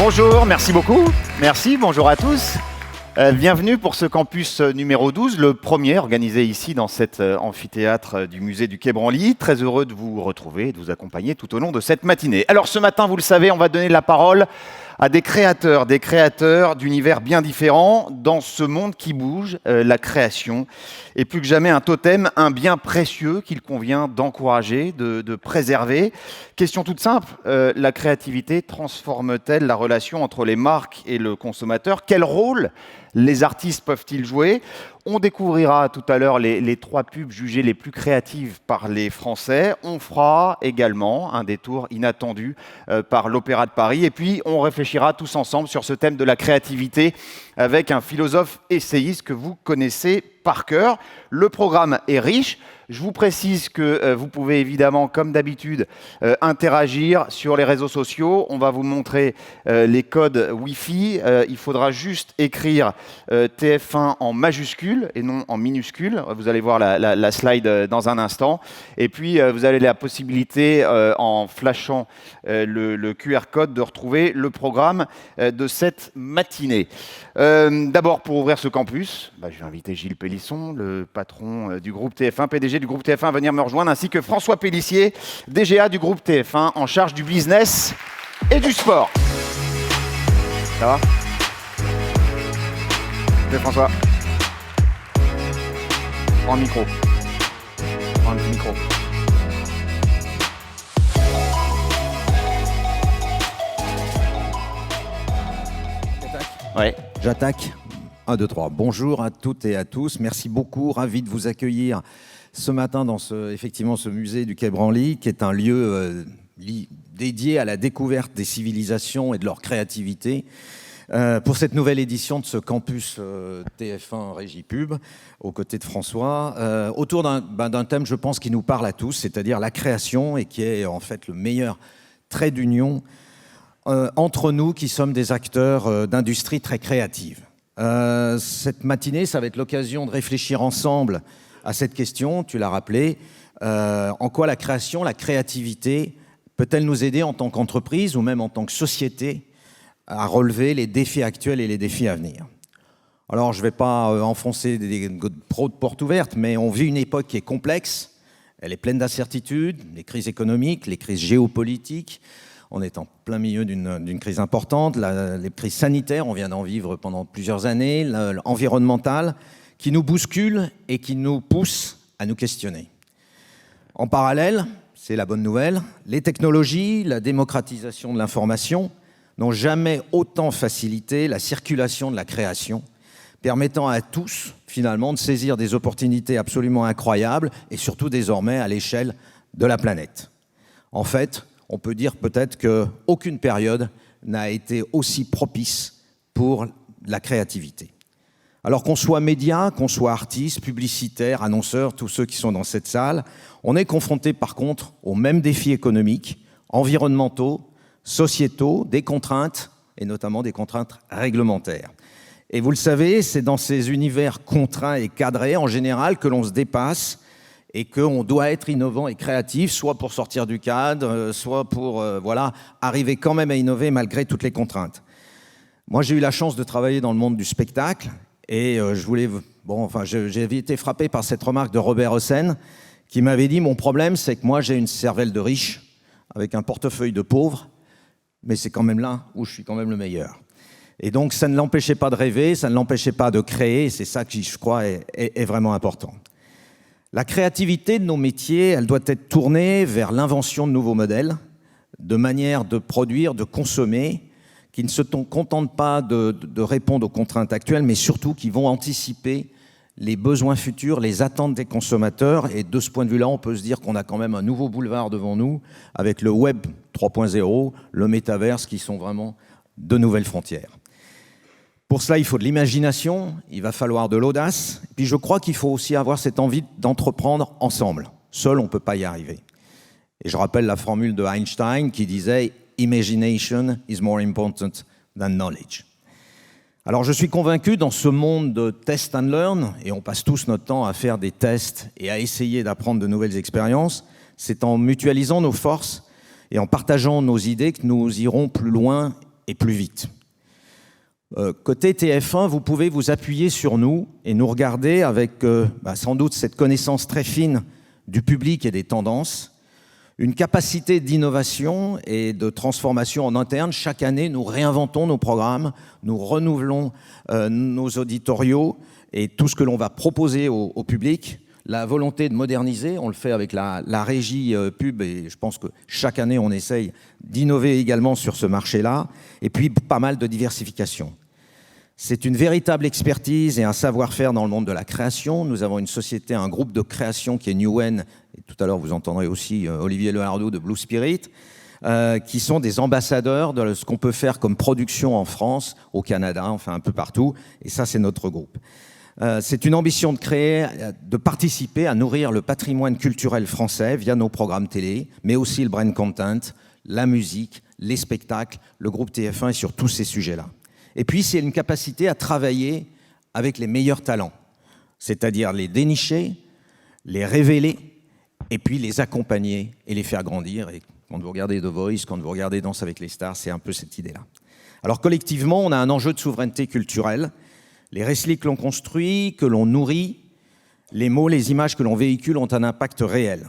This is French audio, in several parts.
Bonjour, merci beaucoup. Merci, bonjour à tous. Bienvenue pour ce campus numéro 12, le premier organisé ici dans cet amphithéâtre du musée du Quai Branly. Très heureux de vous retrouver et de vous accompagner tout au long de cette matinée. Alors ce matin, vous le savez, on va donner la parole à des créateurs d'univers bien différents dans ce monde qui bouge, la création. Et plus que jamais un totem, un bien précieux qu'il convient d'encourager, de préserver. Question toute simple, la créativité transforme-t-elle la relation entre les marques et le consommateur? Quel rôle les artistes peuvent-ils jouer? On découvrira tout à l'heure les 3 pubs jugées les plus créatives par les Français. On fera également un détour inattendu par l'Opéra de Paris. Et puis, on réfléchira tous ensemble sur ce thème de la créativité avec un philosophe essayiste que vous connaissez par cœur. Le programme est riche. Je vous précise que vous pouvez évidemment, comme d'habitude, interagir sur les réseaux sociaux. On va vous montrer les codes Wi-Fi. Il faudra juste écrire TF1 en majuscule et non en minuscule. Vous allez voir la slide dans un instant. Et puis, vous avez la possibilité, en flashant le QR code, de retrouver le programme de cette matinée. D'abord, pour ouvrir ce campus, je vais inviter Gilles Pélisson, le patron du groupe TF1, PDG du groupe TF1, à venir me rejoindre, ainsi que François Pélissier, DGA du groupe TF1, en charge du business et du sport. Ça va? C'est François. Prends le micro. Prends le micro. Ouais. J'attaque. 1, 2, 3. Bonjour à toutes et à tous. Merci beaucoup. Ravi de vous accueillir ce matin dans ce musée du Quai Branly, qui est un lieu dédié à la découverte des civilisations et de leur créativité. Pour cette nouvelle édition de ce campus TF1 Régie Pub, aux côtés de François, autour d'un thème, je pense, qui nous parle à tous, c'est-à-dire la création, et qui est en fait le meilleur trait d'union entre nous qui sommes des acteurs d'industrie très créative. Cette matinée, ça va être l'occasion de réfléchir ensemble à cette question, tu l'as rappelé, en quoi la création, la créativité peut-elle nous aider en tant qu'entreprise ou même en tant que société à relever les défis actuels et les défis à venir. Alors, je ne vais pas enfoncer des portes ouvertes, mais on vit une époque qui est complexe, elle est pleine d'incertitudes, les crises économiques, les crises géopolitiques. On est en plein milieu d'une crise importante, les crises sanitaires, on vient d'en vivre pendant plusieurs années, l'environnemental, qui nous bouscule et qui nous pousse à nous questionner. En parallèle, c'est la bonne nouvelle, les technologies, la démocratisation de l'information n'ont jamais autant facilité la circulation de la création, permettant à tous, finalement, de saisir des opportunités absolument incroyables et surtout désormais à l'échelle de la planète. En fait, on peut dire peut-être qu'aucune période n'a été aussi propice pour la créativité. Alors qu'on soit médias, qu'on soit artistes, publicitaires, annonceurs, tous ceux qui sont dans cette salle, on est confronté par contre aux mêmes défis économiques, environnementaux, sociétaux, des contraintes, et notamment des contraintes réglementaires. Et vous le savez, c'est dans ces univers contraints et cadrés, en général, que l'on se dépasse et qu'on doit être innovant et créatif, soit pour sortir du cadre, soit pour arriver quand même à innover malgré toutes les contraintes. Moi, j'ai eu la chance de travailler dans le monde du spectacle, et j'ai été frappé par cette remarque de Robert Hossein, qui m'avait dit « Mon problème, c'est que moi, j'ai une cervelle de riche, avec un portefeuille de pauvre, mais c'est quand même là où je suis quand même le meilleur. » Et donc, ça ne l'empêchait pas de rêver, ça ne l'empêchait pas de créer, et c'est ça qui, je crois, est vraiment important. La créativité de nos métiers, elle doit être tournée vers l'invention de nouveaux modèles, de manières de produire, de consommer, qui ne se contentent pas de répondre aux contraintes actuelles, mais surtout qui vont anticiper les besoins futurs, les attentes des consommateurs. Et de ce point de vue-là, on peut se dire qu'on a quand même un nouveau boulevard devant nous, avec le Web 3.0, le métaverse, qui sont vraiment de nouvelles frontières. Pour cela, il faut de l'imagination, il va falloir de l'audace, puis je crois qu'il faut aussi avoir cette envie d'entreprendre ensemble. Seul, on ne peut pas y arriver. Et je rappelle la formule de Einstein qui disait « Imagination is more important than knowledge ». Alors je suis convaincu, dans ce monde de test and learn, et on passe tous notre temps à faire des tests et à essayer d'apprendre de nouvelles expériences, c'est en mutualisant nos forces et en partageant nos idées que nous irons plus loin et plus vite. Côté TF1, vous pouvez vous appuyer sur nous et nous regarder avec sans doute cette connaissance très fine du public et des tendances, une capacité d'innovation et de transformation en interne. Chaque année, nous réinventons nos programmes, nous renouvelons nos auditoriaux et tout ce que l'on va proposer au public. La volonté de moderniser, on le fait avec la régie pub, et je pense que chaque année, on essaye d'innover également sur ce marché-là, et puis pas mal de diversification. C'est une véritable expertise et un savoir-faire dans le monde de la création. Nous avons une société, un groupe de création qui est Newen, et tout à l'heure vous entendrez aussi Olivier Lehardoux de Blue Spirit, qui sont des ambassadeurs de ce qu'on peut faire comme production en France, au Canada, enfin un peu partout, et ça c'est notre groupe. C'est une ambition de créer, de participer à nourrir le patrimoine culturel français via nos programmes télé, mais aussi le brand content, la musique, les spectacles. Le groupe TF1 est sur tous ces sujets-là. Et puis, c'est une capacité à travailler avec les meilleurs talents, c'est-à-dire les dénicher, les révéler, et puis les accompagner et les faire grandir. Et quand vous regardez The Voice, quand vous regardez Danse avec les stars, c'est un peu cette idée-là. Alors, collectivement, on a un enjeu de souveraineté culturelle. Les récits que l'on construit, que l'on nourrit, les mots, les images que l'on véhicule ont un impact réel.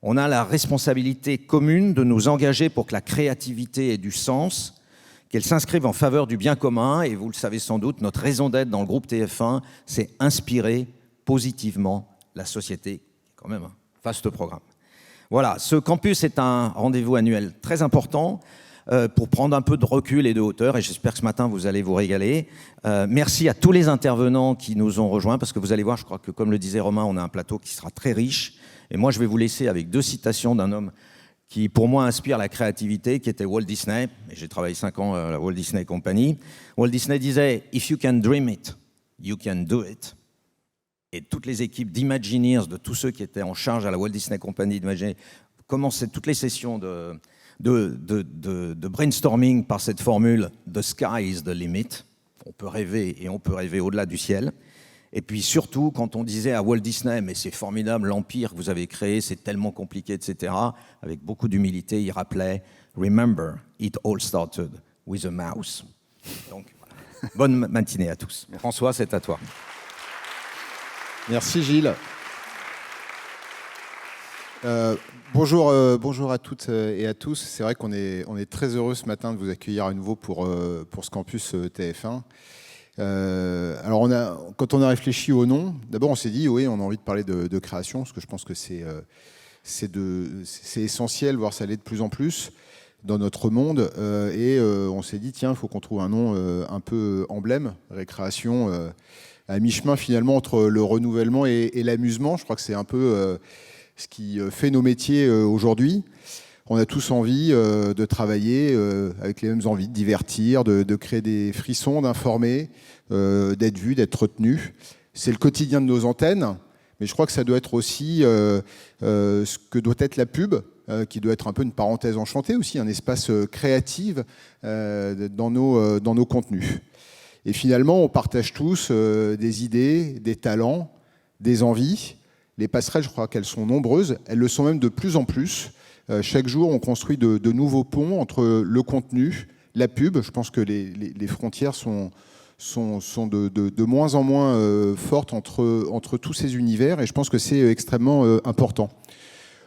On a la responsabilité commune de nous engager pour que la créativité ait du sens, qu'elle s'inscrive en faveur du bien commun, et vous le savez sans doute, notre raison d'être dans le groupe TF1, c'est inspirer positivement la société. Quand même un vaste programme. Voilà, ce campus est un rendez-vous annuel très important pour prendre un peu de recul et de hauteur, et j'espère que ce matin vous allez vous régaler. Merci à tous les intervenants qui nous ont rejoints, parce que vous allez voir, je crois que comme le disait Romain, on a un plateau qui sera très riche, et moi je vais vous laisser avec 2 citations d'un homme qui, pour moi, inspire la créativité, qui était Walt Disney. Et j'ai travaillé 5 ans à la Walt Disney Company. Walt Disney disait « If you can dream it, you can do it ». Et toutes les équipes d'Imagineers, de tous ceux qui étaient en charge à la Walt Disney Company d'imaginer, commençaient toutes les sessions de brainstorming par cette formule « The sky is the limit ». On peut rêver, et on peut rêver au-delà du ciel. Et puis surtout, quand on disait à Walt Disney « Mais c'est formidable, l'empire que vous avez créé, c'est tellement compliqué, etc. » Avec beaucoup d'humilité, il rappelait « Remember, it all started with a mouse ». Donc, voilà. Bonne matinée à tous. François, c'est à toi. Merci Gilles. Bonjour à toutes et à tous. C'est vrai qu'on est très heureux ce matin de vous accueillir à nouveau pour ce campus TF1. Alors quand on a réfléchi au nom, d'abord on s'est dit oui, on a envie de parler de création, parce que je pense que c'est essentiel, voire ça l'est de plus en plus dans notre monde, et on s'est dit tiens, il faut qu'on trouve un nom un peu emblème, récréation, à mi-chemin finalement entre le renouvellement et l'amusement. Je crois que c'est un peu ce qui fait nos métiers aujourd'hui. On a tous envie de travailler avec les mêmes envies, de divertir, de créer des frissons, d'informer, d'être vu, d'être retenu. C'est le quotidien de nos antennes, mais je crois que ça doit être aussi ce que doit être la pub, qui doit être un peu une parenthèse enchantée aussi, un espace créatif dans nos contenus. Et finalement, on partage tous des idées, des talents, des envies. Les passerelles, je crois qu'elles sont nombreuses, elles le sont même de plus en plus. Chaque jour, on construit de nouveaux ponts entre le contenu, la pub. Je pense que les frontières sont de moins en moins fortes entre tous ces univers, et je pense que c'est extrêmement important.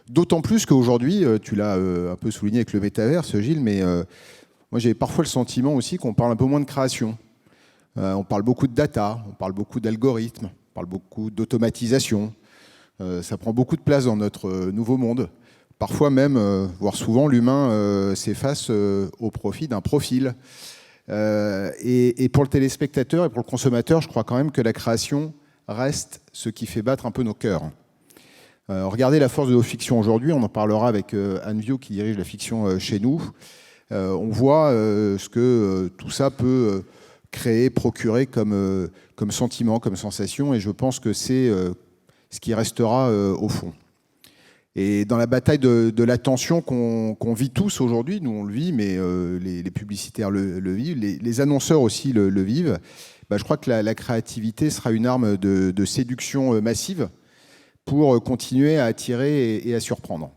D'autant plus qu'aujourd'hui, tu l'as un peu souligné avec le métaverse, Gilles, mais moi j'ai parfois le sentiment aussi qu'on parle un peu moins de création. On parle beaucoup de data, on parle beaucoup d'algorithmes, on parle beaucoup d'automatisation. Ça prend beaucoup de place dans notre nouveau monde. Parfois même, voire souvent, l'humain s'efface au profit d'un profil. Et pour le téléspectateur et pour le consommateur, je crois quand même que la création reste ce qui fait battre un peu nos cœurs. Regardez la force de nos fictions aujourd'hui, on en parlera avec Anne Viau qui dirige la fiction chez nous. On voit ce que tout ça peut créer, procurer comme sentiment, comme sensation, et je pense que c'est ce qui restera au fond. Et dans la bataille de l'attention qu'on vit tous aujourd'hui, nous on le vit, mais les publicitaires le vivent, les annonceurs aussi le vivent, je crois que la créativité sera une arme de séduction massive pour continuer à attirer et à surprendre.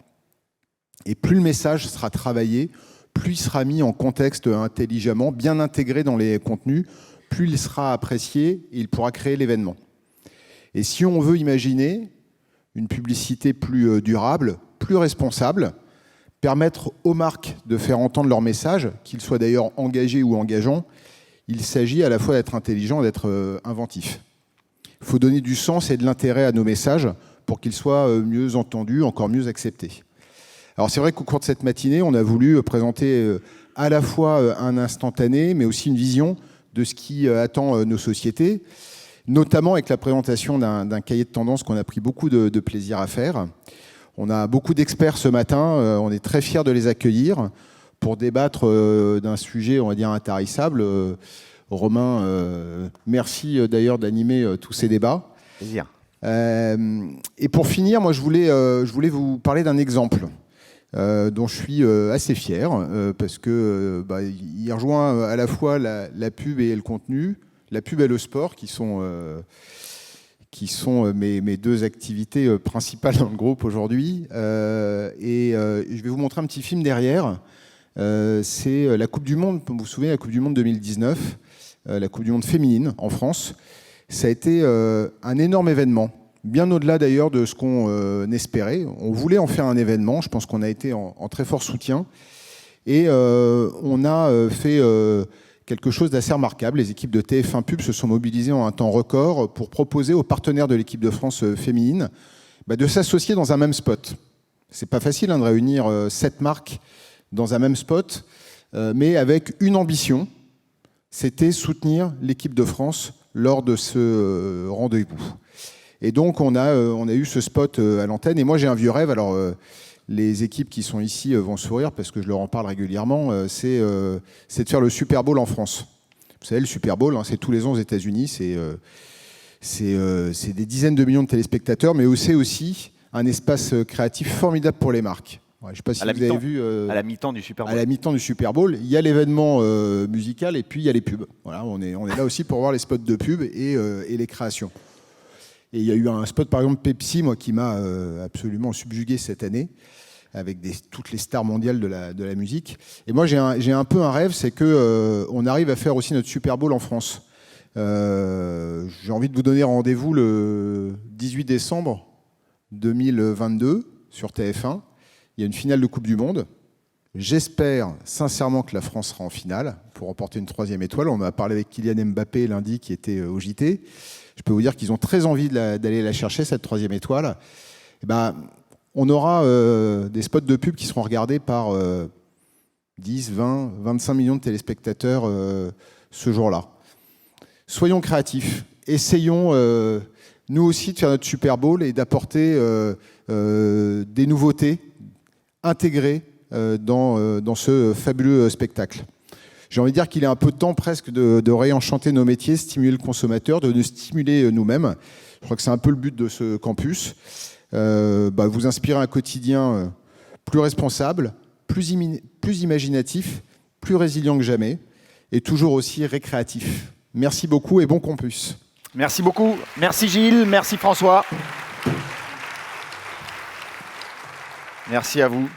Et plus le message sera travaillé, plus il sera mis en contexte intelligemment, bien intégré dans les contenus, plus il sera apprécié et il pourra créer l'événement. Et si on veut imaginer une publicité plus durable, plus responsable, permettre aux marques de faire entendre leur message, qu'ils soient d'ailleurs engagés ou engageants, il s'agit à la fois d'être intelligent et d'être inventif. Il faut donner du sens et de l'intérêt à nos messages pour qu'ils soient mieux entendus, encore mieux acceptés. Alors c'est vrai qu'au cours de cette matinée, on a voulu présenter à la fois un instantané, mais aussi une vision de ce qui attend nos sociétés, notamment avec la présentation d'un cahier de tendance qu'on a pris beaucoup de plaisir à faire. On a beaucoup d'experts ce matin, on est très fiers de les accueillir pour débattre d'un sujet, on va dire, intarissable. Romain, merci d'ailleurs d'animer tous ces débats. Plaisir. Et pour finir, moi je voulais vous parler d'un exemple dont je suis assez fier, parce que il rejoint à la fois la pub et le contenu, la pub et le sport, qui sont mes deux activités principales dans le groupe aujourd'hui. Je vais vous montrer un petit film derrière. C'est la Coupe du Monde, vous vous souvenez, la Coupe du Monde 2019, la Coupe du Monde féminine en France. Ça a été un énorme événement, bien au-delà d'ailleurs de ce qu'on espérait. On voulait en faire un événement, je pense qu'on a été en très fort soutien. Et on a fait quelque chose d'assez remarquable. Les équipes de TF1 Pub se sont mobilisées en un temps record pour proposer aux partenaires de l'équipe de France féminine de s'associer dans un même spot. C'est pas facile de réunir 7 marques dans un même spot, mais avec une ambition, c'était soutenir l'équipe de France lors de ce rendez-vous. Et donc on a eu ce spot à l'antenne, et moi j'ai un vieux rêve, alors les équipes qui sont ici vont sourire parce que je leur en parle régulièrement, c'est de faire le Super Bowl en France. Vous savez, le Super Bowl, c'est tous les ans aux États-Unis, c'est des dizaines de millions de téléspectateurs, mais c'est aussi un espace créatif formidable pour les marques. Ouais, je ne sais pas si vous avez vu... à la mi-temps du Super Bowl. À la mi-temps du Super Bowl, il y a l'événement musical et puis il y a les pubs. Voilà, on est là aussi pour voir les spots de pub et les créations. Et il y a eu un spot, par exemple, Pepsi, moi, qui m'a absolument subjugué cette année, avec toutes les stars mondiales de la musique. Et moi, j'ai un peu un rêve, c'est qu'on arrive à faire aussi notre Super Bowl en France. J'ai envie de vous donner rendez-vous le 18 décembre 2022 sur TF1. Il y a une finale de Coupe du Monde. J'espère sincèrement que la France sera en finale pour remporter une 3e étoile. On a parlé avec Kylian Mbappé lundi qui était au JT. Je peux vous dire qu'ils ont très envie d'aller la chercher, cette 3e étoile. Et on aura des spots de pub qui seront regardés par 10, 20, 25 millions de téléspectateurs ce jour-là. Soyons créatifs. Essayons, nous aussi, de faire notre Super Bowl et d'apporter des nouveautés intégrées dans ce fabuleux spectacle. J'ai envie de dire qu'il est un peu temps presque de réenchanter nos métiers, stimuler le consommateur, de nous stimuler nous-mêmes. Je crois que c'est un peu le but de ce campus. Vous inspirer un quotidien plus responsable, plus imaginatif, plus résilient que jamais et toujours aussi récréatif. Merci beaucoup et bon campus. Merci beaucoup. Merci Gilles, merci François. Merci à vous.